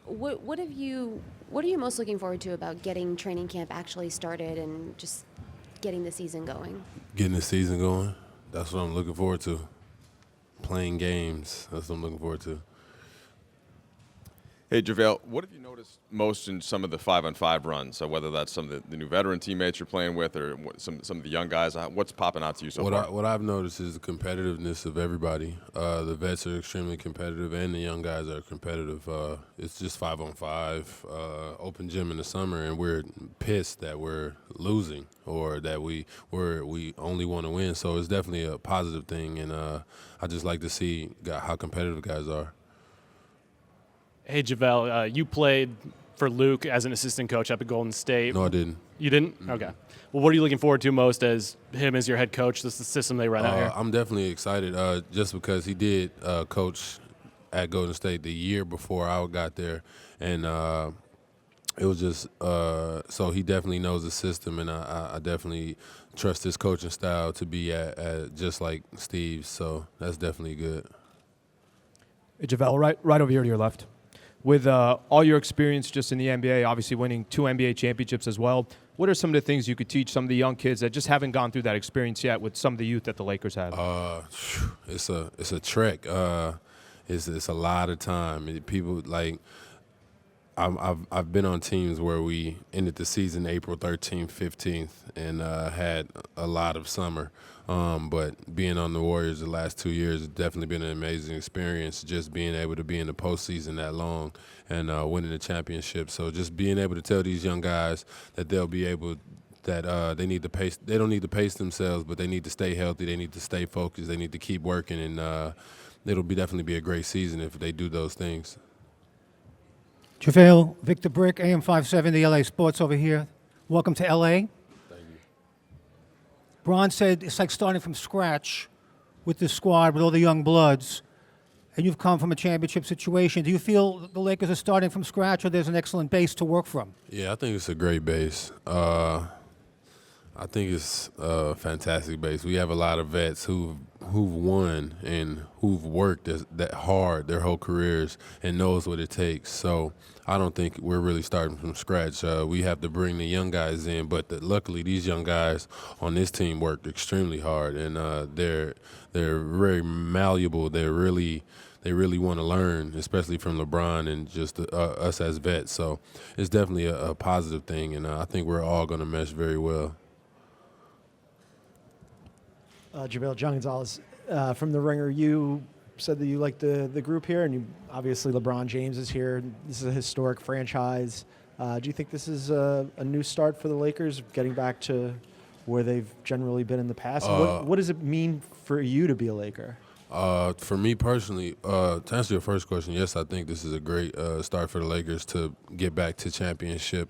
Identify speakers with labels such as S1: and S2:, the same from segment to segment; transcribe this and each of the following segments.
S1: What are you most looking forward to about getting training camp actually started and just getting the season going?
S2: Getting the season going, that's what I'm looking forward to. Playing games, that's what I'm looking forward to.
S3: Hey, JaVale, what have you noticed most in some of the 5-on-5 runs? So whether that's some of the new veteran teammates you're playing with or some of the young guys, what's popping out to you so far?
S2: What I've noticed is the competitiveness of everybody. The vets are extremely competitive, and the young guys are competitive. It's just 5-on-5, open gym in the summer, and we're pissed that we're losing or that we only want to win. So it's definitely a positive thing, and I just like to see how competitive guys are.
S4: Hey, JaVale, you played for Luke as an assistant coach up at Golden State.
S2: No, I didn't.
S4: You didn't?
S2: Mm-hmm.
S4: Okay. Well, what are you looking forward to most as him as your head coach? This is the system they run out here.
S2: I'm definitely excited just because he did coach at Golden State the year before I got there. And it was just so he definitely knows the system, and I definitely trust his coaching style to be at just like Steve's. So that's definitely good.
S5: Hey, JaVale, right over here to your left. With all your experience just in the NBA, obviously winning 2 NBA championships as well, what are some of the things you could teach some of the young kids that just haven't gone through that experience yet with some of the youth that the Lakers have?
S2: It's a trek. It's a lot of time. People like I've been on teams where we ended the season April 13th, 15th, and had a lot of summer. But being on the Warriors the last 2 years has definitely been an amazing experience, just being able to be in the postseason that long and winning the championship. So just being able to tell these young guys that they'll be able that they need to pace. They don't need to pace themselves, but they need to stay healthy. They need to stay focused. They need to keep working, and it'll definitely be a great season if they do those things.
S6: JaVale, Victor Brick, AM 570, LA Sports over here. Welcome to LA.
S2: Thank you.
S6: Bron said it's like starting from scratch with this squad, with all the young bloods, and you've come from a championship situation. Do you feel the Lakers are starting from scratch, or there's an excellent base to work from?
S2: Yeah, I think it's a great base. I think it's a fantastic base. We have a lot of vets who've won and who've worked that hard their whole careers and knows what it takes. So I don't think we're really starting from scratch. We have to bring the young guys in, but luckily these young guys on this team worked extremely hard, and they're very malleable. They really want to learn, especially from LeBron and just us as vets. So it's definitely a positive thing, and I think we're all going to mesh very well.
S7: JaVale, John Gonzalez from The Ringer. You said that you like the group here, and obviously LeBron James is here. This is a historic franchise. Do you think this is a new start for the Lakers, getting back to where they've generally been in the past? What does it mean for you to be a Laker?
S2: For me personally, to answer your first question, yes, I think this is a great start for the Lakers to get back to championship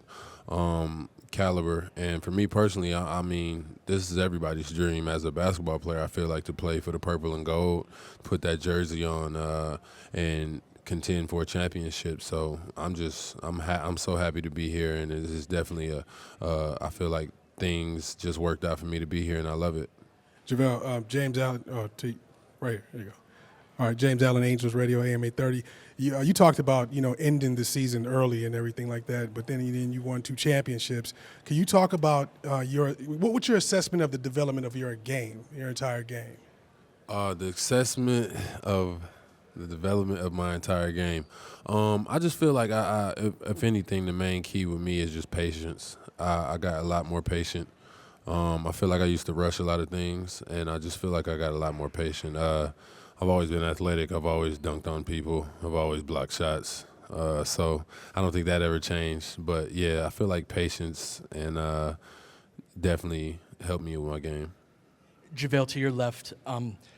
S2: caliber. And for me personally, I mean, this is everybody's dream as a basketball player. I feel like to play for the purple and gold, put that jersey on, and contend for a championship. So I'm so happy to be here, and it is definitely I feel like things just worked out for me to be here, and I love it.
S8: JaVale, James Allen, right here, there you go. All right, James Allen, Angels Radio, AM 830. You talked about, ending the season early and everything like that, but then you won 2 championships. Can you talk about what's your assessment of the development of your game, your entire game?
S2: The assessment of the development of my entire game. I just feel like if anything, the main key with me is just patience. I got a lot more patient. I feel like I used to rush a lot of things, and I just feel like I got a lot more patient. I've always been athletic. I've always dunked on people. I've always blocked shots. So I don't think that ever changed. But, yeah, I feel like patience and definitely helped me with my game.
S9: JaVale, to your left,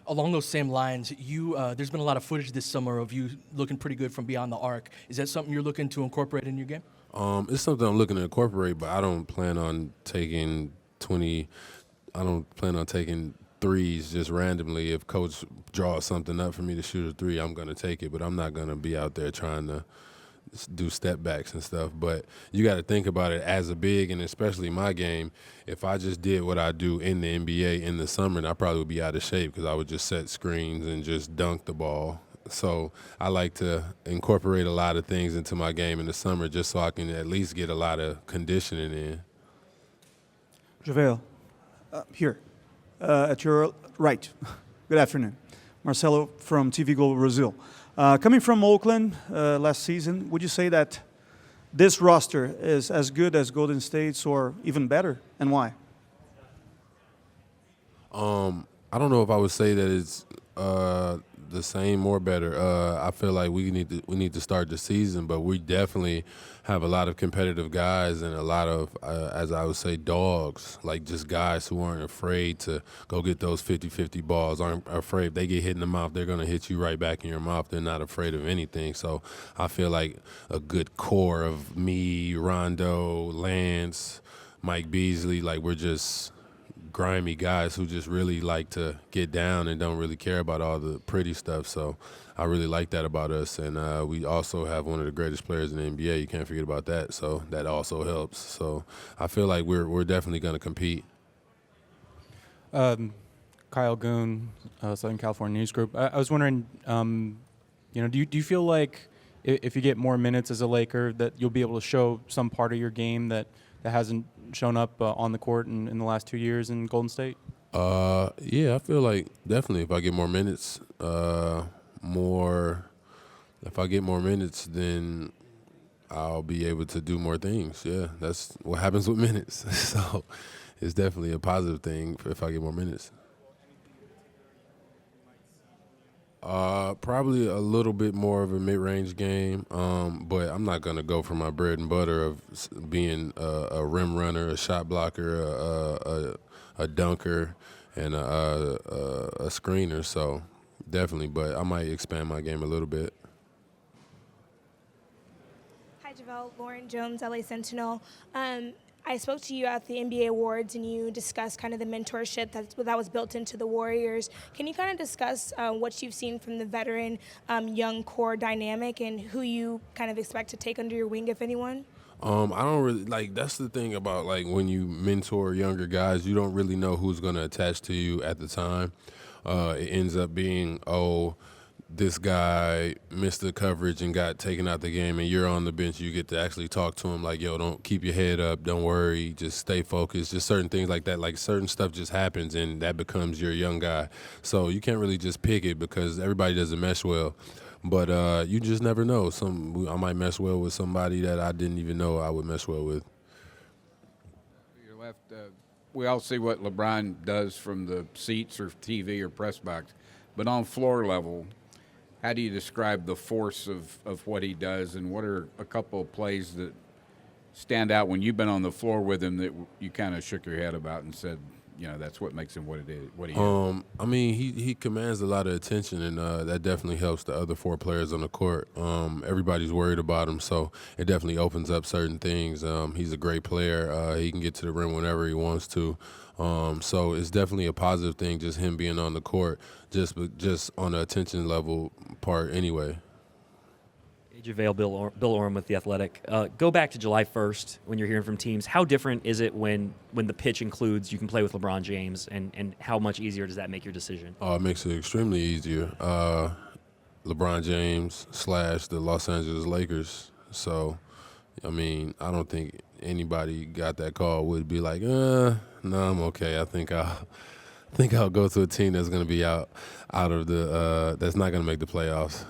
S9: along those same lines, there's been a lot of footage this summer of you looking pretty good from beyond the arc. Is that something you're looking to incorporate in your game?
S2: It's something I'm looking to incorporate, but I don't plan on taking threes just randomly. If coach draws something up for me to shoot a three, I'm going to take it, but I'm not going to be out there trying to do step backs and stuff. But you got to think about it as a big, and especially my game. If I just did what I do in the NBA in the summer, I probably would be out of shape because I would just set screens and just dunk the ball So I like to incorporate a lot of things into my game in the summer just so I can at least get a lot of conditioning in.
S10: JaVale, here, at your right. Good afternoon. Marcelo from TV Globo Brazil. Coming from Oakland last season, would you say that this roster is as good as Golden State's or even better, and why?
S2: I don't know if I would say that it's the same or better. I feel like we need to start the season, but we definitely have a lot of competitive guys and a lot of, as I would say, dogs, like just guys who aren't afraid to go get those 50-50 balls, aren't afraid if they get hit in the mouth, they're going to hit you right back in your mouth. They're not afraid of anything. So I feel like a good core of me, Rondo, Lance, Mike Beasley, like we're just grimy guys who just really like to get down and don't really care about all the pretty stuff. So I really like that about us. And we also have one of the greatest players in the NBA. You can't forget about that. So that also helps. So I feel like we're definitely going to compete.
S11: Kyle Goon, Southern California News Group. I was wondering, do you feel like if you get more minutes as a Laker that you'll be able to show some part of your game that hasn't shown up on the court in the last 2 years in Golden State?
S2: Yeah, I feel like definitely if I get more minutes, then I'll be able to do more things. Yeah, that's what happens with minutes. So it's definitely a positive thing if I get more minutes. Probably a little bit more of a mid-range game, but I'm not going to go for my bread and butter of being a rim runner, a shot blocker, a dunker, and a screener. So definitely, but I might expand my game a little bit.
S12: Hi, JaVale. Lauren Jones, LA Sentinel. I spoke to you at the NBA Awards, and you discussed kind of the mentorship that was built into the Warriors. Can you kind of discuss what you've seen from the veteran young core dynamic and who you kind of expect to take under your wing, if anyone?
S2: I don't really that's the thing about when you mentor younger guys, you don't really know who's going to attach to you at the time. It ends up being, this guy missed the coverage and got taken out the game, and you're on the bench. You get to actually talk to him don't keep your head up, don't worry, just stay focused, just certain things like that. Like certain stuff just happens, and that becomes your young guy. So you can't really just pick it because everybody doesn't mesh well. But you just never know. I might mesh well with somebody that I didn't even know I would mesh well with.
S13: Your left, we all see what LeBron does from the seats or TV or press box, but on floor level, how do you describe the force of what he does, and what are a couple of plays that stand out when you've been on the floor with him that you kind of shook your head about and said, that's what makes him what he is?
S2: I mean, he commands a lot of attention, and that definitely helps the other four players on the court. Everybody's worried about him, so it definitely opens up certain things. He's a great player. He can get to the rim whenever he wants to. So it's definitely a positive thing, just him being on the court, just on the attention level part anyway.
S14: JaVale, Bill Oram with The Athletic. Go back to July 1st when you're hearing from teams. How different is it when the pitch includes you can play with LeBron James, and how much easier does that make your decision?
S2: It makes it extremely easier. LeBron James / the Los Angeles Lakers. So, I mean, I don't think anybody got that call would be like, no, I'm okay. I think I'll go to a team that's going to be out of the that's not going to make the playoffs.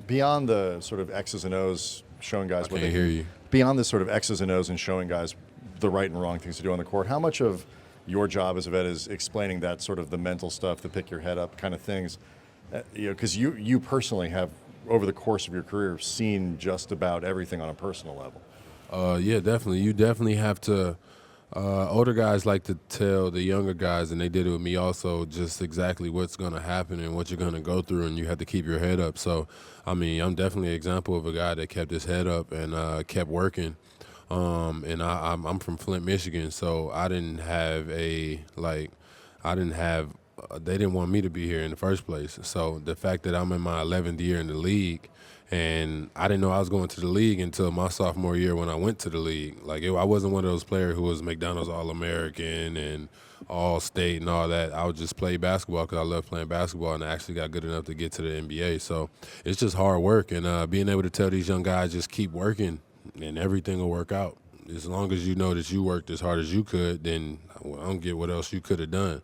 S15: Beyond the sort of X's and O's showing guys
S2: I can't hear you.
S15: Beyond the sort of X's and O's and showing guys the right and wrong things to do on the court, how much of your job as a vet is explaining that sort of the mental stuff, the pick your head up kind of things? Because you personally have, over the course of your career, seen just about everything on a personal level.
S2: Yeah, definitely. You definitely have to. Older guys like to tell the younger guys, and they did it with me also, just exactly what's going to happen and what you're going to go through, and you have to keep your head up. So, I mean, I'm definitely an example of a guy that kept his head up and kept working. And I'm from Flint, Michigan, so I didn't have they didn't want me to be here in the first place. So the fact that I'm in my 11th year in the league And I didn't know I was going to the league until my sophomore year when I went to the league. Like, I wasn't one of those players who was McDonald's All-American and All-State and all that. I would just play basketball because I love playing basketball, and I actually got good enough to get to the NBA. So it's just hard work, and being able to tell these young guys just keep working and everything will work out. As long as you know that you worked as hard as you could, then I don't get what else you could have done.